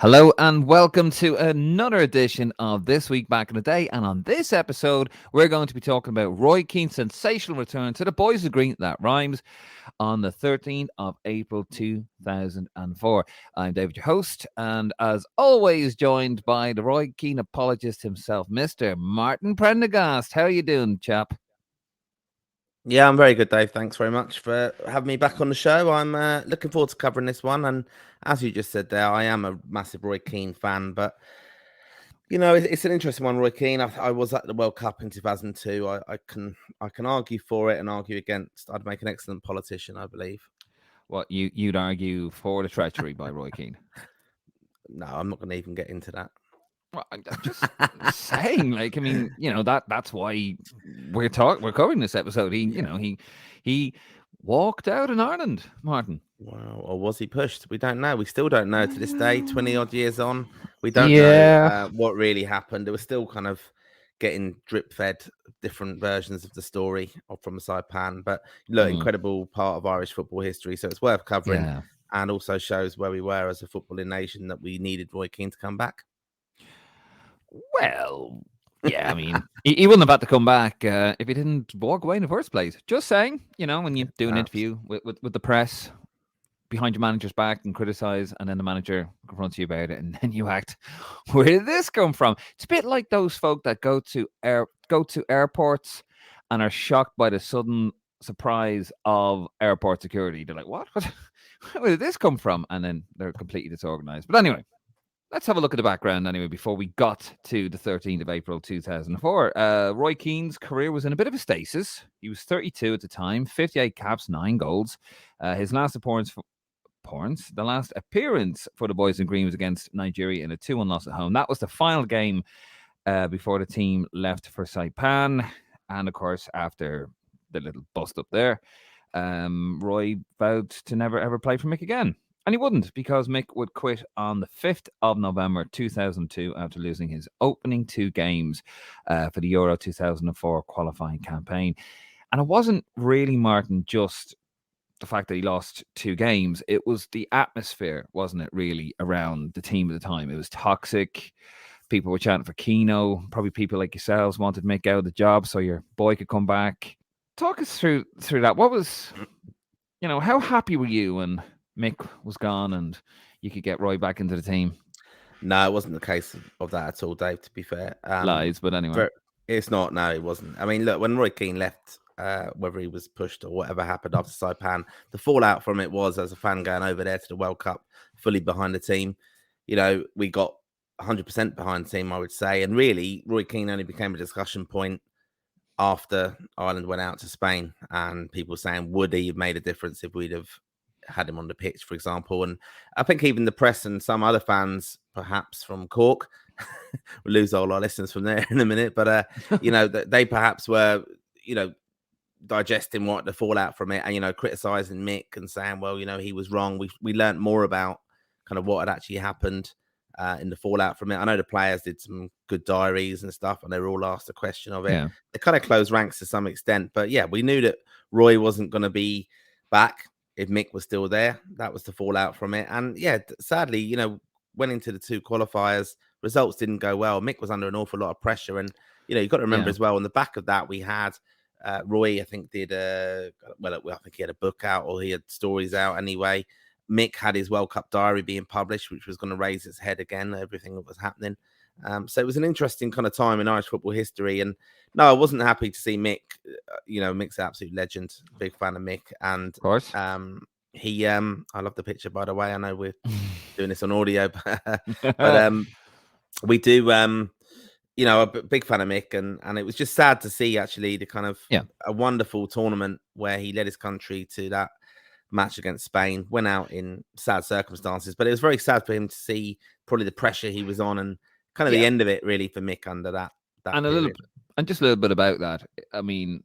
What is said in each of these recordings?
Hello and welcome to another edition of This Week Back in the Day. And on this episode, we're going to be talking about Roy Keane's sensational return to the Boys of Green, that rhymes, on the 13th of April 2004. I'm David, your host, and as always, joined by the Roy Keane apologist himself, Mr. Martin Prendergast. How are you doing, chap? Yeah, I'm very good, Dave. Thanks very much for having me back on the show. I'm looking forward to covering this one. And as you just said there, I am a massive Roy Keane fan. But, it's an interesting one, Roy Keane. I was at the World Cup in 2002. I can argue for it and argue against. I'd make an excellent politician, I believe. What, you'd argue for the treachery by Roy Keane? No, I'm not going to even get into that. Well, I'm just saying, like, I mean, that's why we're covering this episode. He walked out in Ireland, Martin. Well, or was he pushed? We don't know. We still don't know to this day, 20 odd years on. We don't Yeah. know what really happened. It was still kind of getting drip fed different versions of the story from Saipan. But look, incredible part of Irish football history. So it's worth covering, Yeah. and also shows where we were as a footballing nation, that we needed Roy Keane to come back. Well, yeah, I mean, he wouldn't have had to come back if he didn't walk away in the first place. Just saying, when you do an interview with the press behind your manager's back and criticize, and then the manager confronts you about it, and then you act, where did this come from? It's a bit like those folk that go to airports and are shocked by the sudden surprise of airport security. They're like, what? Where did this come from? And then they're completely disorganized. But anyway, let's have a look at the background anyway before we got to the 13th of April 2004. Roy Keane's career was in a bit of a stasis. He was 32 at the time, 58 caps, 9 goals. His last appearance for the Boys in Green was against Nigeria in a 2-1 loss at home. That was the final game before the team left for Saipan. And of course, after the little bust up there, Roy vowed to never ever play for Mick again. And he wouldn't, because Mick would quit on the 5th of November 2002 after losing his opening 2 games for the Euro 2004 qualifying campaign. And it wasn't really, Martin, just the fact that he lost 2 games. It was the atmosphere, wasn't it, really, around the team at the time. It was toxic. People were chanting for Keano. Probably people like yourselves wanted Mick out of the job so your boy could come back. Talk us through that. What was, how happy were you when Mick was gone and you could get Roy back into the team? No, it wasn't the case of that at all, Dave, to be fair. Lies, but anyway. It's not. No, it wasn't. I mean, look, when Roy Keane left, whether he was pushed or whatever happened after Saipan, the fallout from it was, as a fan going over there to the World Cup, fully behind the team. We got 100% behind the team, I would say. And really, Roy Keane only became a discussion point after Ireland went out to Spain, and people saying, would he have made a difference if we'd have had him on the pitch, for example? And I think even the press and some other fans, perhaps from Cork, we'll lose all our listeners from there in a minute, but they perhaps were, digesting what the fallout from it, and criticizing Mick and saying, well, he was wrong. We learned more about kind of what had actually happened in the fallout from it. I know the players did some good diaries and stuff, and they were all asked a question of it. Yeah. They kind of closed ranks to some extent, but yeah, we knew that Roy wasn't going to be back if Mick was still there. That was the fallout from it. And yeah, sadly, went into the 2 qualifiers, results didn't go well. Mick was under an awful lot of pressure, and you've got to remember as well, on the back of that, we had Roy, I think, did I think he had a book out, or he had stories out anyway. Mick had his World Cup diary being published, which was going to raise its head again, everything that was happening. So it was an interesting kind of time in Irish football history. And no, I wasn't happy to see Mick. Mick's an absolute legend, big fan of Mick. And of course, he, I love the picture, by the way. I know we're doing this on audio, but we do, a big fan of Mick. And it was just sad to see, actually, the kind of a wonderful tournament where he led his country to that match against Spain, went out in sad circumstances, but it was very sad for him to see probably the pressure he was on, and kind of the end of it really for Mick under that and just a little bit about that. I mean,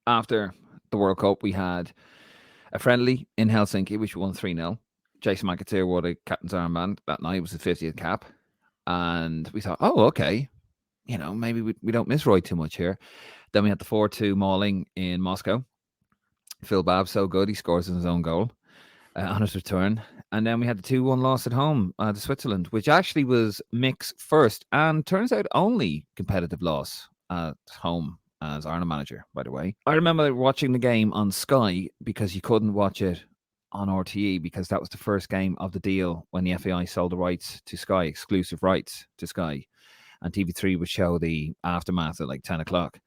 after the World Cup, we had a friendly in Helsinki, which we won 3-0. Jason McAteer wore the captain's armband that night. It was his 50th cap, and we thought, oh, okay, maybe we don't miss Roy too much here. Then we had the 4-2 mauling in Moscow. Phil Babb's so good, he scores in his own goal. on his return. And then we had the 2-1 loss at home to Switzerland, which actually was Mick's first and turns out only competitive loss at home as Ireland manager, by the way. I remember watching the game on Sky because you couldn't watch it on RTE because that was the first game of the deal when the FAI sold the rights to Sky, exclusive rights to Sky. And TV3 would show the aftermath at like 10 o'clock.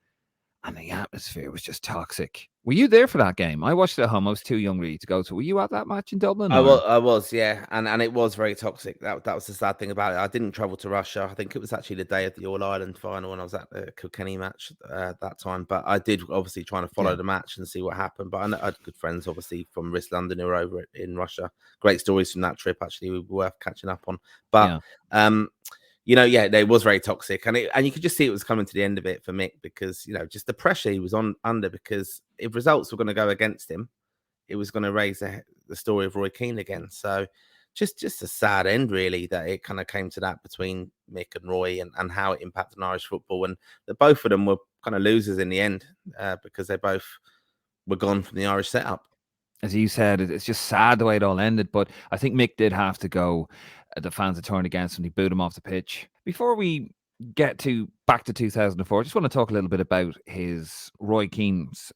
And the atmosphere was just toxic. Were you there for that game? I watched it at home. I was too young really to go to. Were you at that match in Dublin? I was, yeah, and it was very toxic. That was the sad thing about it. I didn't travel to Russia. I think it was actually the day of the All Ireland final when I was at the Kilkenny match that time. But I did obviously trying to follow the match and see what happened. But I had good friends, obviously, from Riss London who were over in Russia. Great stories from that trip, actually, we were worth catching up on. But it was very toxic, and you could just see it was coming to the end of it for Mick because just the pressure he was under. Because if results were going to go against him, it was going to raise the story of Roy Keane again. So just a sad end, really, that it kind of came to that between Mick and Roy and how it impacted on Irish football. And that both of them were kind of losers in the end because they both were gone from the Irish setup. As you said, it's just sad the way it all ended. But I think Mick did have to go. The fans had turned against him. They booed him off the pitch. Before we get back to 2004, I just want to talk a little bit about his Roy Keane's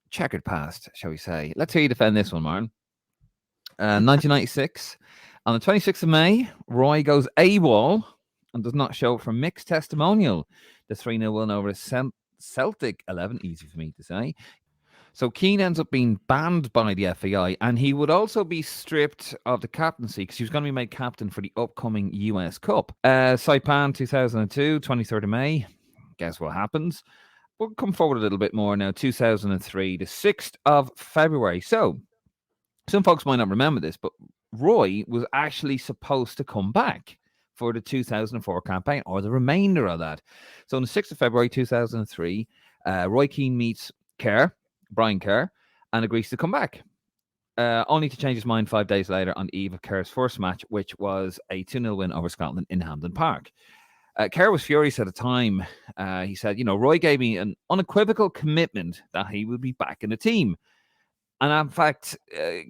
checkered past, shall we say. Let's hear you defend this one, Martin. 1996, on the 26th of May, Roy goes AWOL and does not show up for Mick's testimonial. The 3-0 win over Celtic 11, easy for me to say. So Keane ends up being banned by the FAI, and he would also be stripped of the captaincy because he was going to be made captain for the upcoming US Cup. Saipan 2002, 23rd of May. Guess what happens? We'll come forward a little bit more now. 2003, the 6th of February. So some folks might not remember this, but Roy was actually supposed to come back for the 2004 campaign, or the remainder of that. So on the 6th of February 2003, Roy Keane meets Brian Kerr, and agrees to come back, only to change his mind 5 days later on the eve of Kerr's first match, which was a 2-0 win over Scotland in Hampden Park. Kerr was furious at the time. He said, Roy gave me an unequivocal commitment that he would be back in the team. And in fact,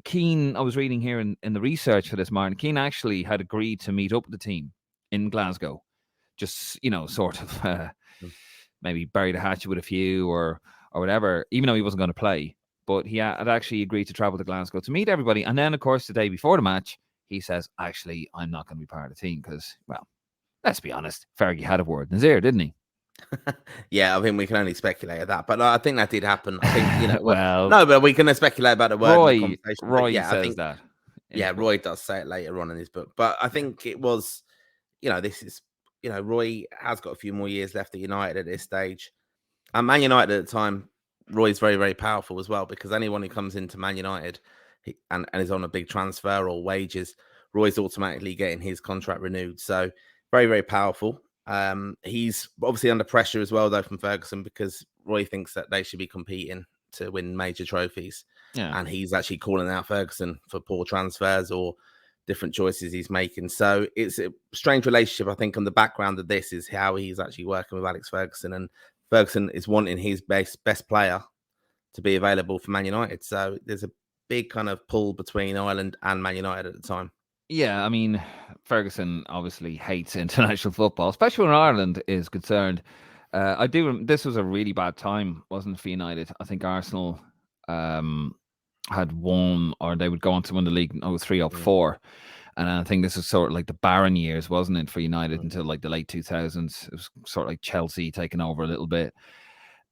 Keane, I was reading here in the research for this, Martin, Keane actually had agreed to meet up with the team in Glasgow. Just, sort of maybe bury the hatchet with a few or whatever, even though he wasn't going to play. But he had actually agreed to travel to Glasgow to meet everybody. And then, of course, the day before the match, he says, actually, I'm not going to be part of the team because, well, let's be honest, Fergie had a word in his ear, didn't he? Yeah, I mean, we can only speculate at that. But I think that did happen. I think, well, no, but we can speculate about the word in the conversation. Roy says that. Yeah, Roy does say it later on in his book. But I think it was, this is, Roy has got a few more years left at United at this stage. And Man United at the time, Roy's very, very powerful as well, because anyone who comes into Man United and is on a big transfer or wages, Roy's automatically getting his contract renewed. So very, very powerful. He's obviously under pressure as well, though, from Ferguson, because Roy thinks that they should be competing to win major trophies. Yeah. And he's actually calling out Ferguson for poor transfers or different choices he's making. So it's a strange relationship. I think on the background of this is how he's actually working with Alex Ferguson, and Ferguson is wanting his best player to be available for Man United. So there's a big kind of pull between Ireland and Man United at the time. Yeah, I mean, Ferguson obviously hates international football, especially when Ireland is concerned. This was a really bad time, wasn't it, for United? I think Arsenal had won, or they would go on to win the league in 03, 04. And I think this is sort of like the barren years, wasn't it, for United until like the late 2000s. It was sort of like Chelsea taking over a little bit.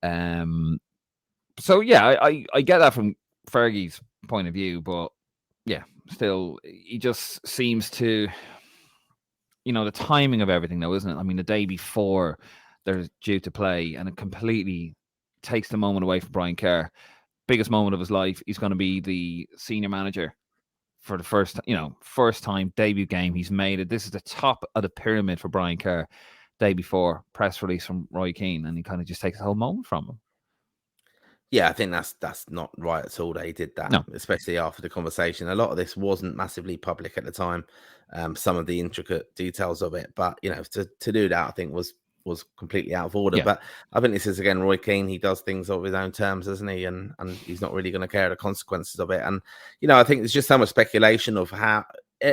So, yeah, I get that from Fergie's point of view, but yeah, still, he just seems to, the timing of everything, though, isn't it? I mean, the day before they're due to play, and it completely takes the moment away from Brian Kerr. Biggest moment of his life. He's going to be the senior manager for the first time debut game. He's made it. This is the top of the pyramid for Brian Kerr. Day before, press release from Roy Keane, and he kind of just takes the whole moment from him. Yeah, I think that's not right at all that he did that, no. Especially after the conversation. A lot of this wasn't massively public at the time, some of the intricate details of it. But, to do that, I think was was completely out of order. Yeah. But I think this is, again, Roy Keane. He does things of his own terms, doesn't he? And he's not really going to care the consequences of it. And, I think there's just so much speculation of how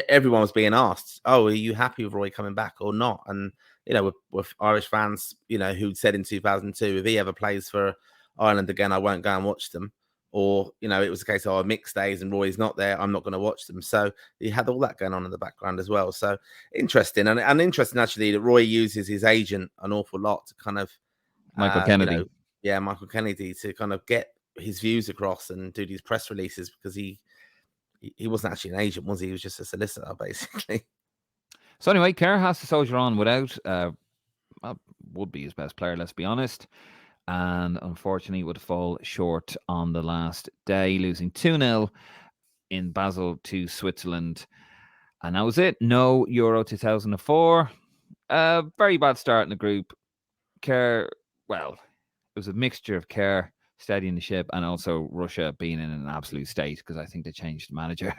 everyone was being asked, oh, are you happy with Roy coming back or not? And, with Irish fans, who'd said in 2002, if he ever plays for Ireland again, I won't go and watch them. Or, it was a case of mixed days and Roy's not there, I'm not going to watch them. So he had all that going on in the background as well. So interesting. And interesting, actually, that Roy uses his agent an awful lot to kind of, Michael Kennedy. Michael Kennedy, to kind of get his views across and do these press releases, because he wasn't actually an agent, was he? He was just a solicitor, basically. So anyway, Kerr has to soldier on without would be his best player, let's be honest. And unfortunately would fall short on the last day, losing 2-0 in Basel to Switzerland. And that was it. No Euro 2004. Very bad start in the group. Kerr, well, it was a mixture of Kerr steadying the ship and also Russia being in an absolute state, because I think they changed the manager.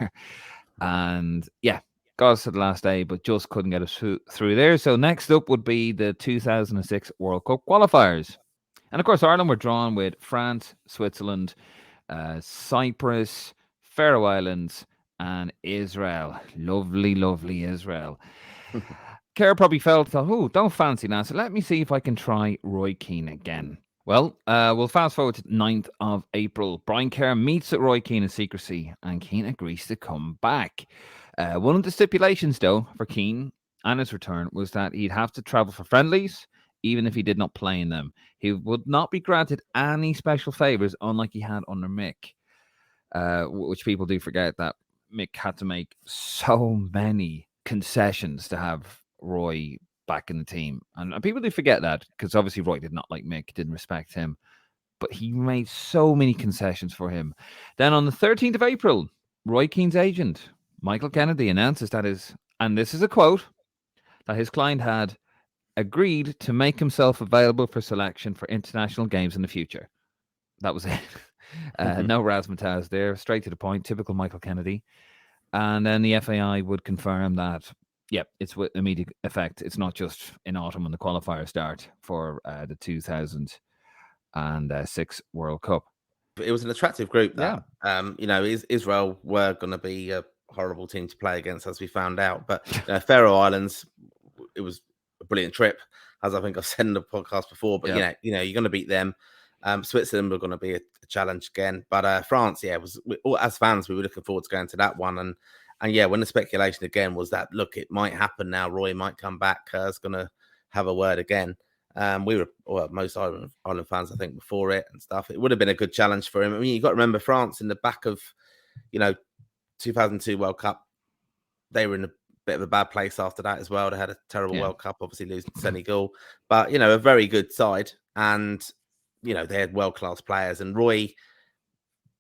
And yeah, got us to the last day, but just couldn't get us through there. So next up would be the 2006 World Cup qualifiers. And of course, Ireland were drawn with France, Switzerland, Cyprus, Faroe Islands, and Israel. Lovely, lovely Israel. Kerr probably thought, oh, don't fancy that. So let me see if I can try Roy Keane again. Well, we'll fast forward to 9th of April. Brian Kerr meets with Roy Keane in secrecy, and Keane agrees to come back. One of the stipulations, though, for Keane and his return was that he'd have to travel for friendlies, even if he did not play in them. He would not be granted any special favours, unlike he had under Mick, which people do forget that Mick had to make so many concessions to have Roy back in the team. And people do forget that, because obviously Roy did not like Mick, didn't respect him. But he made so many concessions for him. Then on the 13th of April, Roy Keane's agent, Michael Kennedy, announces that and this is a quote, that his client had agreed to make himself available for selection for international games in the future. That was it. No razzmatazz there, straight to the point, typical Michael Kennedy. And then the FAI would confirm that, it's with immediate effect. It's not just in autumn when the qualifiers start for the 2006 World Cup. It was an attractive group that, Israel were going to be a horrible team to play against, as we found out. But Faroe Islands, it was a brilliant trip, as I think I've said in the podcast before. But you're going to beat them. Switzerland were going to be a challenge again. But France, as fans, we were looking forward to going to that one. And when the speculation again was that, look, it might happen now. Roy might come back. Kerr's going to have a word again. We were, most Ireland fans, I think, before it and stuff. It would have been a good challenge for him. I mean, you've got to remember France in the back of, 2002 World Cup. They were in a bit of a bad place after that as well. They had a terrible World Cup, obviously losing to Senegal, but a very good side, and they had world-class players. And Roy,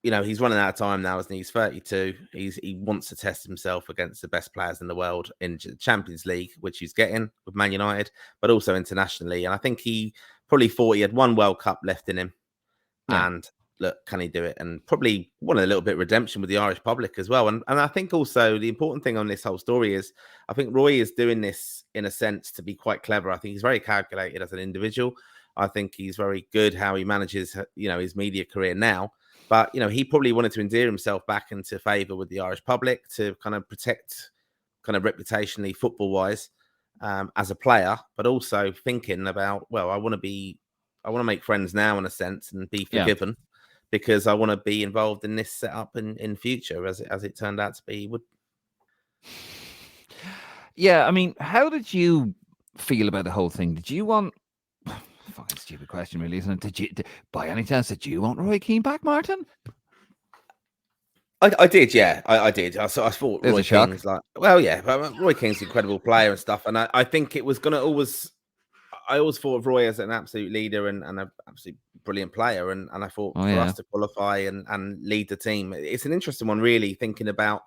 he's running out of time now, isn't he? He's 32. He wants to test himself against the best players in the world in the Champions League, which he's getting with Man United, but also internationally. And I think he probably thought he had one World Cup left in him. And look, can he do it? And probably wanted a little bit of redemption with the Irish public as well. And I think also the important thing on this whole story is, I think Roy is doing this in a sense to be quite clever. I think he's very calculated as an individual. I think he's very good how he manages, his media career now. But, he probably wanted to endear himself back into favour with the Irish public to kind of protect, kind of reputationally, football-wise, as a player, but also thinking about, well, I want to make friends now in a sense and be forgiven, because I want to be involved in this setup in future, as it turned out to be. Yeah, I mean, how did you feel about the whole thing? Did you want... Fucking stupid question, really, isn't it? By any chance, did you want Roy Keane back, Martin? I did, yeah. I did. I thought There's Roy Keane was like, but Roy Keane's an incredible player and stuff. And I think it was going to always... I always thought of Roy as an absolute leader and an absolutely brilliant player. And I thought for us to qualify and lead the team, it's an interesting one, really, thinking about,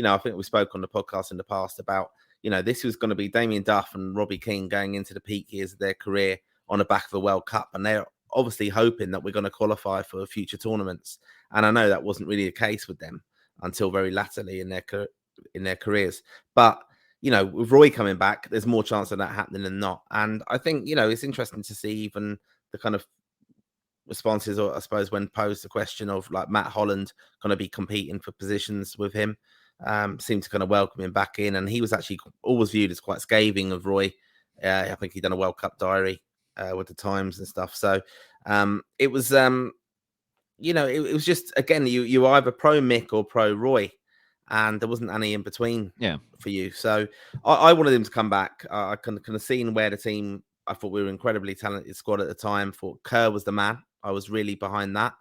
I think we spoke on the podcast in the past about, this was going to be Damien Duff and Robbie Keane going into the peak years of their career on the back of a World Cup. And they're obviously hoping that we're going to qualify for future tournaments. And I know that wasn't really the case with them until very latterly in their careers. But with Roy coming back, there's more chance of that happening than not. And I think, it's interesting to see even the kind of responses, or I suppose when posed the question of like Matt Holland going to be competing for positions with him, seemed to kind of welcome him back in. And he was actually always viewed as quite scathing of Roy. I think he'd done a World Cup diary with the Times and stuff. So it was, it was just, again, you were either pro Mick or pro Roy, and there wasn't any in between for you. So I wanted him to come back. I kind of seen where the team, I thought we were an incredibly talented squad at the time. Thought Kerr was the man. I was really behind that.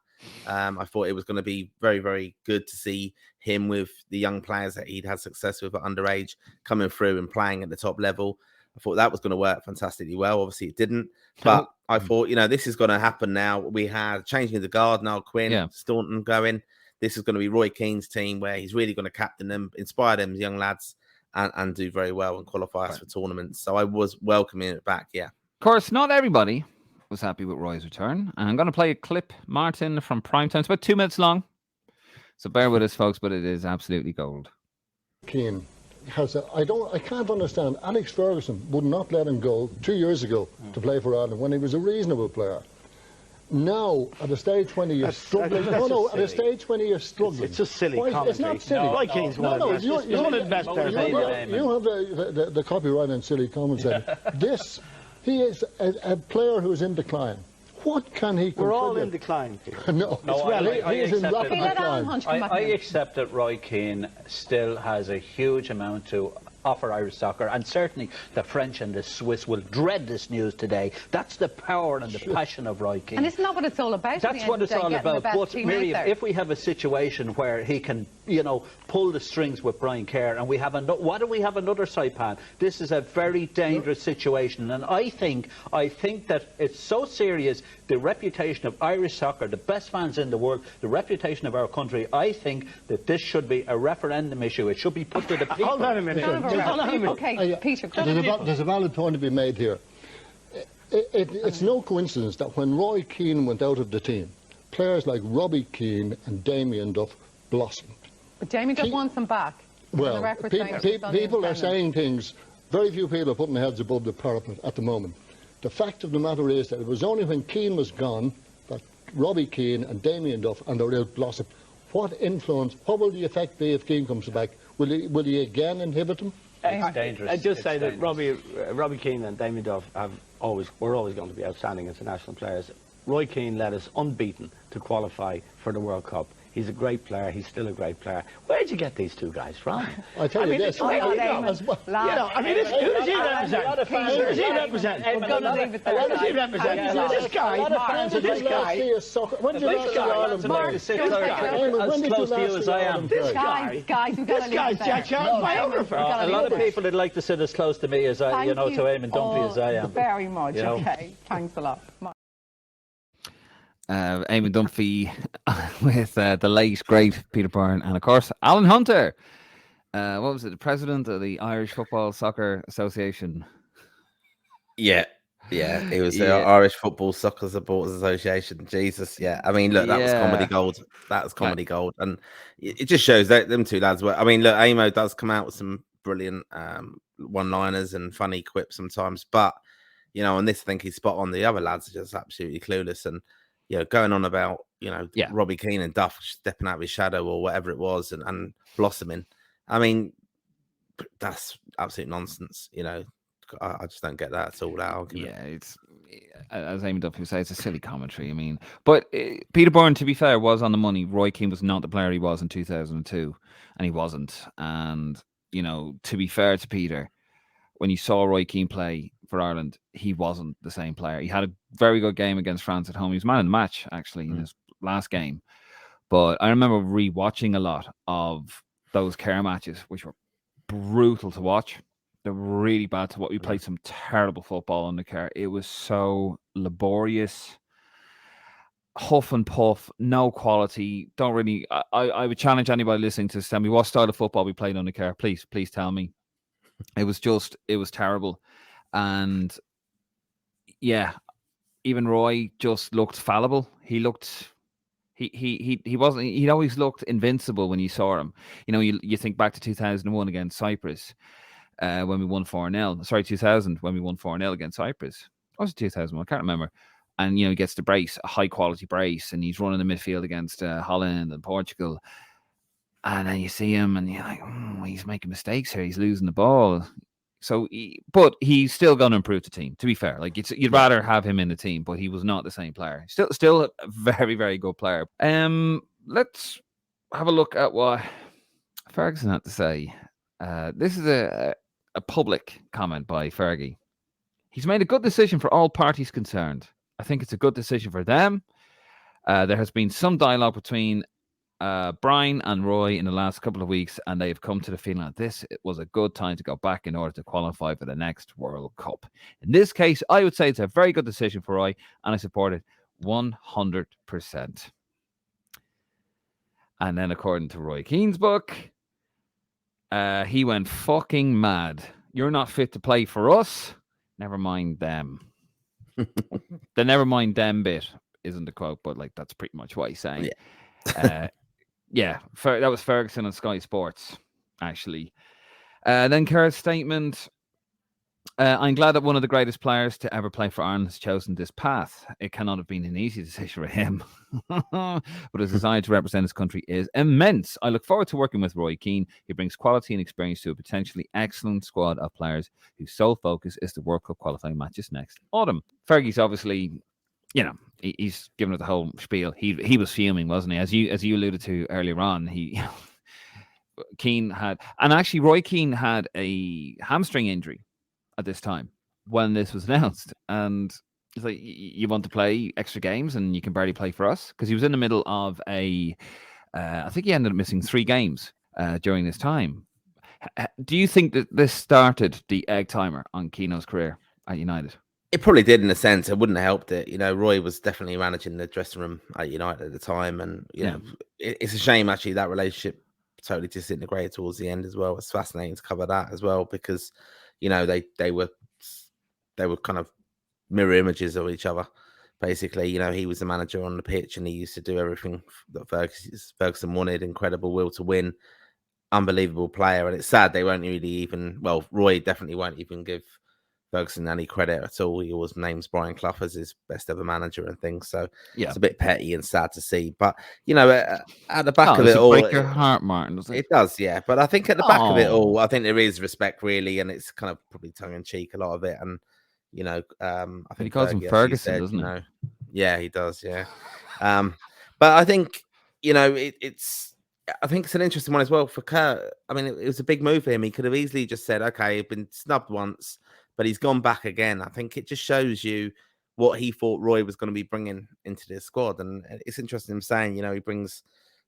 I thought it was going to be very, very good to see him with the young players that he'd had success with at underage coming through and playing at the top level. I thought that was going to work fantastically well. Obviously, it didn't. But I thought, this is going to happen now. We had changing of the guard, Niall Quinn, Staunton going. This is going to be Roy Keane's team where he's really going to captain them, inspire them young lads, and do very well and qualify us for tournaments. So I was welcoming it back, Of course, not everybody was happy with Roy's return. And I'm going to play a clip, Martin, from Primetime. It's about 2 minutes long. So bear with us, folks, but it is absolutely gold. Keane has I can't understand. Alex Ferguson would not let him go 2 years ago to play for Ireland when he was a reasonable player. Now, at a stage when he is struggling, at a stage when he is struggling, it's just silly commentary. It's not silly. Roy Keane's one of the best players. You have the copyright on silly comments. This, he is a player who is in decline. What can he contribute? We're all in decline. No, he is in rapid decline. I accept that Roy Keane still has a huge amount to offer Irish soccer, and certainly the French and the Swiss will dread this news today. That's the power and the passion of Roy Keane. And isn't that what it's all about? That's what it's all about. But Miriam, if we have a situation where he can, pull the strings with Brian Kerr, and we have what do we have another Saipan? This is a very dangerous situation, and I think that it's so serious. The reputation of Irish soccer, the best fans in the world, the reputation of our country. I think that this should be a referendum issue. It should be put to the people. Hold on a minute. Okay, Peter. There's a valid point to be made here. It's no coincidence that when Roy Keane went out of the team, players like Robbie Keane and Damien Duff blossomed. But Damien Duff wants them back. Well, people are saying things. Very few people are putting their heads above the parapet at the moment. The fact of the matter is that it was only when Keane was gone that Robbie Keane and Damien Duff and the real blossomed. What will the effect be if Keane comes back? Will he again inhibit him? It's dangerous. I'd just say that Robbie Keane and Damien Duff were always going to be outstanding international players. Roy Keane led us unbeaten to qualify for the World Cup. He's a great player. He's still a great player. Where'd you get these two guys from? I tell you this. Who does he represent? Who does he represent? We're going to leave it there. What does he represent? This guy. This Guys, we've got to leave it there. Jack Charles' biographer. A lot of people would like to sit as close to me as I, to Eamon Dunphy as I am. Very much. Okay, thanks a lot. Eamon Dunphy with the late, great Peter Byrne, and of course, Alan Hunter. What was it? The president of the Irish Football Soccer Association. Yeah, it was the Irish Football Soccer Supporters Association. Jesus, yeah. I mean, look, that was comedy gold. That was comedy gold. And it just shows that them two lads were. I mean, look, Amo does come out with some brilliant one-liners and funny quips sometimes. But, on this, I think he's spot on. The other lads are just absolutely clueless. And, going on about, Robbie Keane and Duff stepping out of his shadow or whatever it was and blossoming. I mean, that's absolute nonsense, I just don't get that at all, that argument. Yeah, it's, as Eamon Duffy would say, it's a silly commentary. I mean, but Peter Byrne, to be fair, was on the money. Roy Keane was not the player he was in 2002, and he wasn't. And, to be fair to Peter, when you saw Roy Keane play for Ireland, he wasn't the same player. He had a very good game against France at home. He was man in the match, actually, in his last game. But I remember re-watching a lot of those Kerr matches, which were brutal to watch. They're really bad to watch. We played some terrible football on the Kerr. It was so laborious, huff and puff, no quality. Don't really. I would challenge anybody listening to tell me what style of football we played on the Kerr. Please tell me. It was terrible. And yeah, even Roy just looked fallible. He wasn't. He always looked invincible when you saw him. You think back to 2001 against Cyprus. when we won 4-0. Sorry, 2000 when we won 4-0 against Cyprus. Or was it 2001? I can't remember. And, he gets the brace, a high-quality brace, and he's running the midfield against Holland and Portugal. And then you see him, and you're like, he's making mistakes here. He's losing the ball. So, but he's still going to improve the team, to be fair. Like, you'd rather have him in the team, but he was not the same player. Still a very, very good player. Let's have a look at what Ferguson had to say. This is a public comment by Fergie. He's made a good decision for all parties concerned. I think it's a good decision for them. There has been some dialogue between Brian and Roy in the last couple of weeks, and they have come to the feeling that this was a good time to go back in order to qualify for the next World Cup. In this case, I would say it's a very good decision for Roy, and I support it 100%. And then, according to Roy Keane's book, he went fucking mad. You're not fit to play for us. Never mind them. The never mind them bit isn't the quote, but like that's pretty much what he's saying. Yeah. That was Ferguson on Sky Sports, actually. Then Kerr's statement. I'm glad that one of the greatest players to ever play for Ireland has chosen this path. It cannot have been an easy decision for him, but his desire to represent his country is immense. I look forward to working with Roy Keane. He brings quality and experience to a potentially excellent squad of players whose sole focus is the World Cup qualifying matches next autumn. Fergie's obviously, he's given it the whole spiel. He was fuming, wasn't he? As you alluded to earlier on, Keane had, and actually Roy Keane had a hamstring injury at this time when this was announced, and it's like, you want to play extra games and you can barely play for us, because he was in the middle of I think he ended up missing 3 games during this time. Do you think that this started the egg timer on Keano's career at United? It probably did, in a sense. It wouldn't have helped it. Roy was definitely managing the dressing room at United at the time, and know it's a shame actually that relationship totally disintegrated towards the end as well. It's fascinating to cover that as well, because they were kind of mirror images of each other. Basically, he was the manager on the pitch, and he used to do everything that Ferguson wanted. Incredible will to win, unbelievable player. And it's sad they won't really even. Well, Roy definitely won't even give Ferguson any credit at all. He always names Brian Clough as his best ever manager and things. So it's a bit petty and sad to see. But at the back of it all, break your heart, Martin. Doesn't it? It does, yeah. But I think at the back of it all, I think there is respect, really, and it's kind of probably tongue in cheek, a lot of it. And I think he calls him Ferguson, doesn't he? Yeah, he does, yeah. But I think it's. I think it's an interesting one as well for Kerr. I mean, it was a big move for him. He could have easily just said, "Okay, I've been snubbed once." But he's gone back again. I think it just shows you what he thought Roy was going to be bringing into this squad. And it's interesting him saying, he brings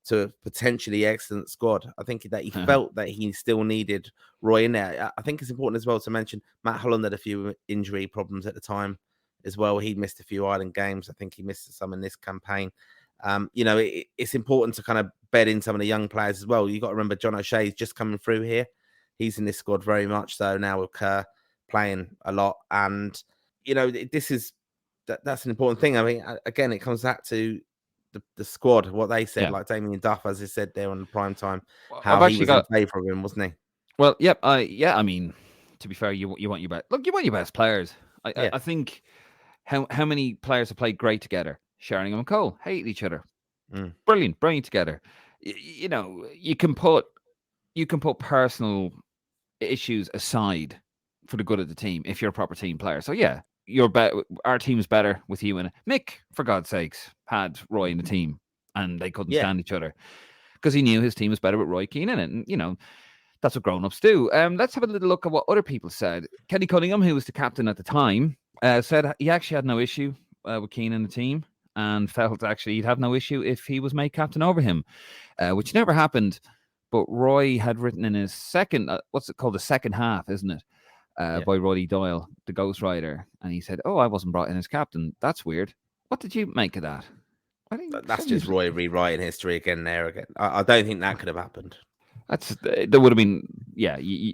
to a potentially excellent squad. I think that he felt that he still needed Roy in there. I think it's important as well to mention Matt Holland had a few injury problems at the time as well. He missed a few Ireland games. I think he missed some in this campaign. It's important to kind of bed in some of the young players as well. You got to remember John O'Shea's just coming through here. He's in this squad very much so now with Kerr playing a lot, and that's an important thing. I mean, again, it comes back to the squad, what they said, like Damien Duff, as they said there on the prime time, how he was in favour of him, wasn't he? Well, I mean, to be fair, you want your best. Look, you want your best players. I think how many players have played great together? Sheringham and Cole hate each other. Brilliant together. You can put personal issues aside for the good of the team if you're a proper team player. So yeah, our team's better with you in it. Mick, for God's sakes, had Roy in the team, and they couldn't stand each other because he knew his team was better with Roy Keane in it. And that's what grown-ups do. Let's have a little look at what other people said. Kenny Cunningham, who was the captain at the time, said he actually had no issue with Keane in the team, and felt actually he'd have no issue if he was made captain over him, which never happened. But Roy had written in his second, what's it called, the second half, isn't it? By Roddy Doyle, the ghostwriter, and he said, "Oh, I wasn't brought in as captain. That's weird. What did you make of that?" I think that's just Roy rewriting history again. I don't think that could have happened. There would have been,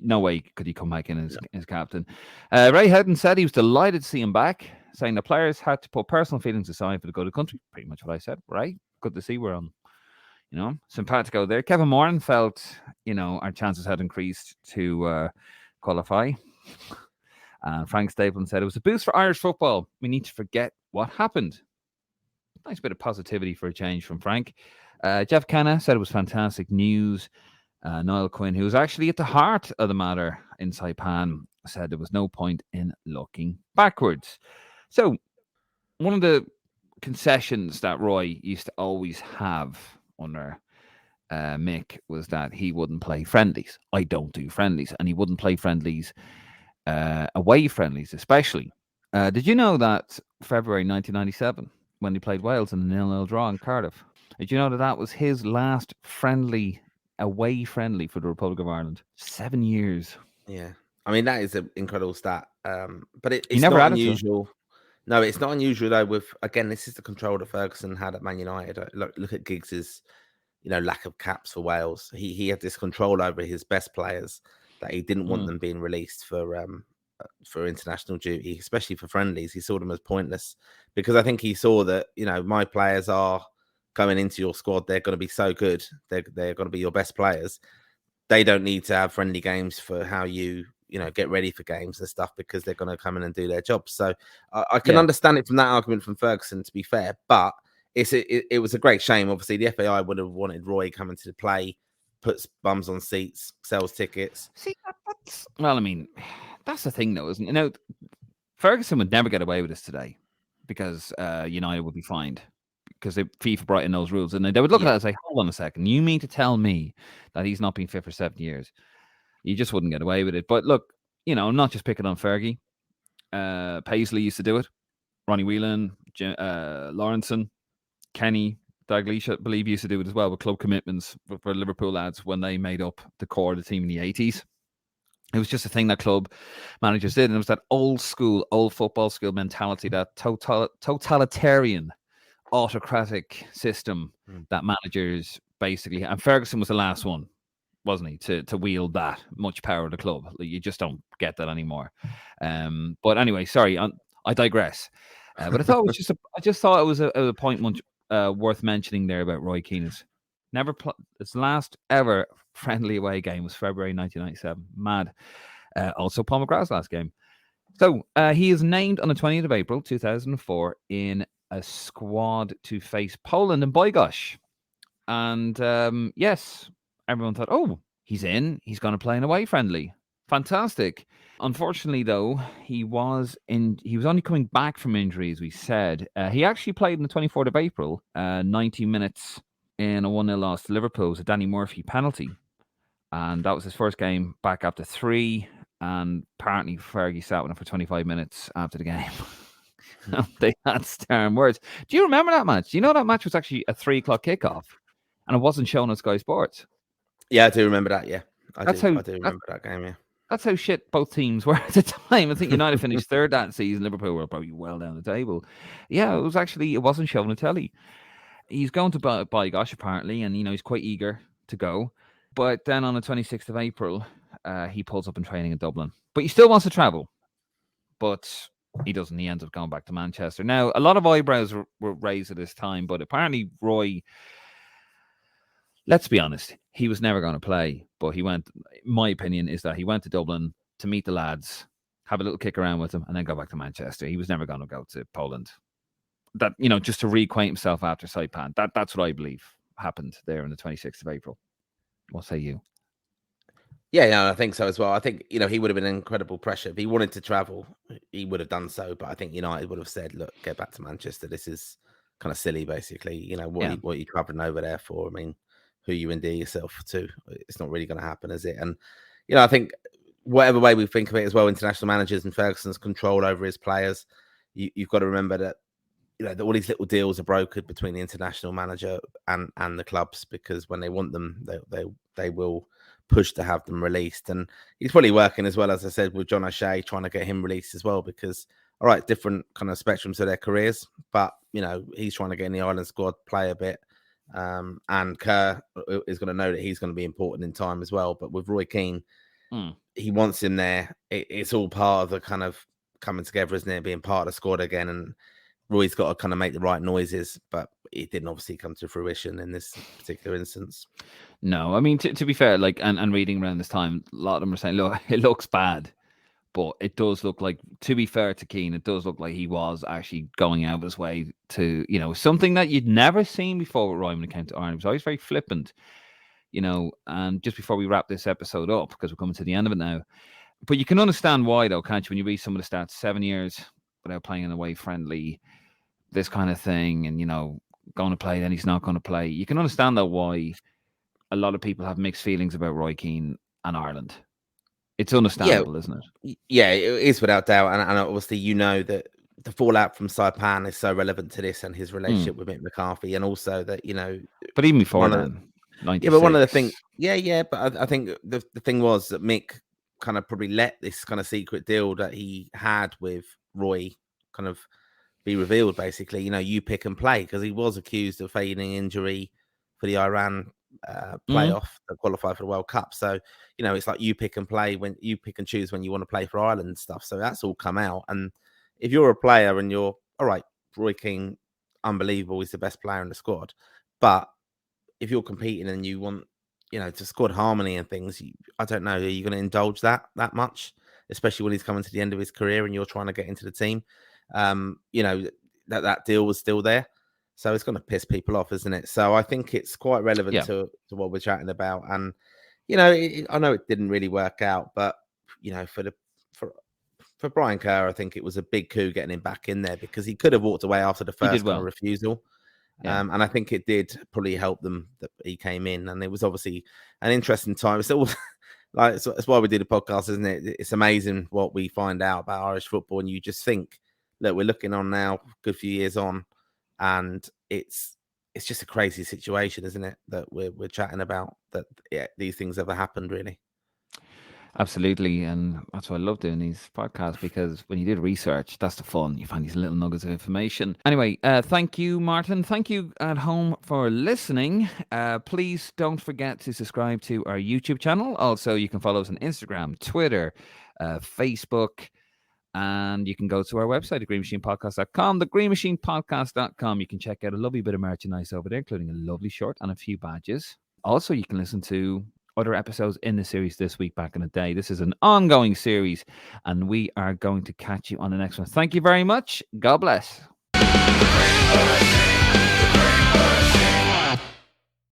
no way could he come back in as captain. Ray Hedden said he was delighted to see him back, saying the players had to put personal feelings aside for the good of the country. Pretty much what I said, right? Good to see we're on, simpatico there. Kevin Moran felt, our chances had increased to qualify. And Frank Stapleton said, it was a boost for Irish football. We need to forget what happened. Nice bit of positivity for a change from Frank. Jeff Keano said it was fantastic news. Niall Quinn, who was actually at the heart of the matter in Saipan, said there was no point in looking backwards. So, one of the concessions that Roy used to always have under Mick was that he wouldn't play friendlies. I don't do friendlies, and he wouldn't play friendlies, away friendlies especially. Did you know that February 1997, when he played Wales in a 0-0 draw in Cardiff, did you know that that was his last away friendly for the Republic of Ireland? 7 years. Yeah. I mean, that is an incredible stat. But it's never not added to it. unusual. No, it's not unusual though. Again, this is the control that Ferguson had at Man United. Look at Giggs's, lack of caps for Wales. He had this control over his best players that he didn't want them being released for international duty, especially for friendlies. He saw them as pointless because I think he saw that my players are coming into your squad. They're going to be so good. They're going to be your best players. They don't need to have friendly games for how you get ready for games and stuff because they're going to come in and do their jobs. So I can understand it from that argument from Ferguson, to be fair, but it was a great shame. Obviously, the FAI would have wanted Roy coming to play, puts bums on seats, sells tickets. See, that's the thing, though, isn't it? Ferguson would never get away with this today because United would be fined because FIFA brought in those rules, and they would look at it and say, "Hold on a second, you mean to tell me that he's not been fit for 7 years?" You just wouldn't get away with it. But look, I'm not just picking on Fergie. Paisley used to do it. Ronnie Whelan, Lawrenson, Kenny Dalglish, I believe, used to do it as well with club commitments for Liverpool lads when they made up the core of the team in the 80s. It was just a thing that club managers did. And it was that old football school mentality, that totalitarian, autocratic system that managers basically, and Ferguson was the last one, wasn't he, to wield that much power of the club. You just don't get that anymore. But anyway, sorry, I digress. But I thought it was I just thought it was a point worth mentioning there about Roy Keane. His last ever friendly away game was February 1997. Mad. Also Paul McGrath's last game. So he is named on the 20th of April 2004 in a squad to face Poland in Bydgoszcz. And yes, everyone thought, oh, he's in. He's going to play an away friendly. Fantastic. Unfortunately, though, he was only coming back from injury, as we said. He actually played on the 24th of April, 90 minutes in a 1-0 loss to Liverpool. It was a Danny Murphy penalty. And that was his first game back after 3. And apparently Fergie sat with him for 25 minutes after the game. They had stern words. Do you remember that match? Do you know that match was actually a 3:00 kickoff? And it wasn't shown on Sky Sports. Yeah, I do remember that, yeah. I do remember that game, yeah. That's how shit both teams were at the time. I think United finished third that season. Liverpool were probably well down the table. Yeah, it wasn't shown on telly. He's going to Bydgoszcz apparently, and he's quite eager to go. But then on the 26th of April, he pulls up in training in Dublin. But he still wants to travel. But he doesn't. He ends up going back to Manchester. Now, a lot of eyebrows were raised at this time, but apparently Roy, let's be honest, he was never going to play. But he went, my opinion is that he went to Dublin to meet the lads, have a little kick around with them, and then go back to Manchester. He was never going to go to Poland. That, just to reacquaint himself after Saipan. That's what I believe happened there on the 26th of April. What say you? Yeah, I think so as well. I think, he would have been incredible pressure. If he wanted to travel, he would have done so. But I think United would have said, look, get back to Manchester. This is kind of silly, basically. What are you traveling over there for? I mean, who you endear yourself to? It's not really going to happen, is it? And, I think whatever way we think of it as well, international managers and Ferguson's control over his players, you've got to remember that, that all these little deals are brokered between the international manager and the clubs, because when they want them, they will push to have them released. And he's probably working as well, as I said, with John O'Shea, trying to get him released as well, because all right, different kind of spectrums of their careers, but he's trying to get in the Ireland squad, play a bit, and Kerr is going to know that he's going to be important in time as well. But with Roy Keane, he wants him there. It's all part of the kind of coming together, isn't it, being part of the squad again. And Roy's got to kind of make the right noises, but it didn't obviously come to fruition in this particular instance. No, I mean, to be fair, like, and reading around this time, a lot of them are saying, look, it looks bad, but it does look like, to be fair to Keane, it does look like he was actually going out of his way to, something that you'd never seen before with Roy when it came to Ireland. He was always very flippant, and just before we wrap this episode up, because we're coming to the end of it now, but you can understand why, though, can't you, when you read some of the stats, 7 years without playing an away friendly, this kind of thing, and, going to play, then he's not going to play. You can understand, though, why a lot of people have mixed feelings about Roy Keane and Ireland. It's understandable, isn't it? Yeah, it is without doubt. And obviously, that the fallout from Saipan is so relevant to this and his relationship with Mick McCarthy. And also that, But even before then, 96. Yeah, but one of the things, but I think the thing was that Mick kind of probably let this kind of secret deal that he had with Roy kind of be revealed, basically. You pick and play, because he was accused of feigning injury for the Iran playoff that qualified for the World Cup. So, it's like you pick and play, when you pick and choose when you want to play for Ireland and stuff. So that's all come out. And if you're a player and you're, all right, Roy Keane, unbelievable, he's the best player in the squad. But if you're competing and you want, to squad harmony and things, I don't know, are you going to indulge that much, especially when he's coming to the end of his career and you're trying to get into the team? That deal was still there. So it's going to piss people off, isn't it? So I think it's quite relevant to what we're chatting about. And, I know it didn't really work out, but, for Brian Kerr, I think it was a big coup getting him back in there, because he could have walked away after the first kind of refusal. Yeah. And I think it did probably help them that he came in. And it was obviously an interesting time. It's all like, that's why we do the podcast, isn't it? It's amazing what we find out about Irish football. And you just think, look, we're looking on now, a good few years on, and it's just a crazy situation, isn't it, that we're chatting about, that these things ever happened, really. Absolutely, and that's why I love doing these podcasts, because when you do the research, that's the fun. You find these little nuggets of information. Anyway, thank you, Martin. Thank you at home for listening. Please don't forget to subscribe to our YouTube channel. Also, you can follow us on Instagram, Twitter, Facebook, and you can go to our website, thegreenmachinepodcast.com, thegreenmachinepodcast.com. You can check out a lovely bit of merchandise over there, including a lovely shirt and a few badges. Also, you can listen to other episodes in the series This Week Back in the Day. This is an ongoing series, and we are going to catch you on the next one. Thank you very much. God bless.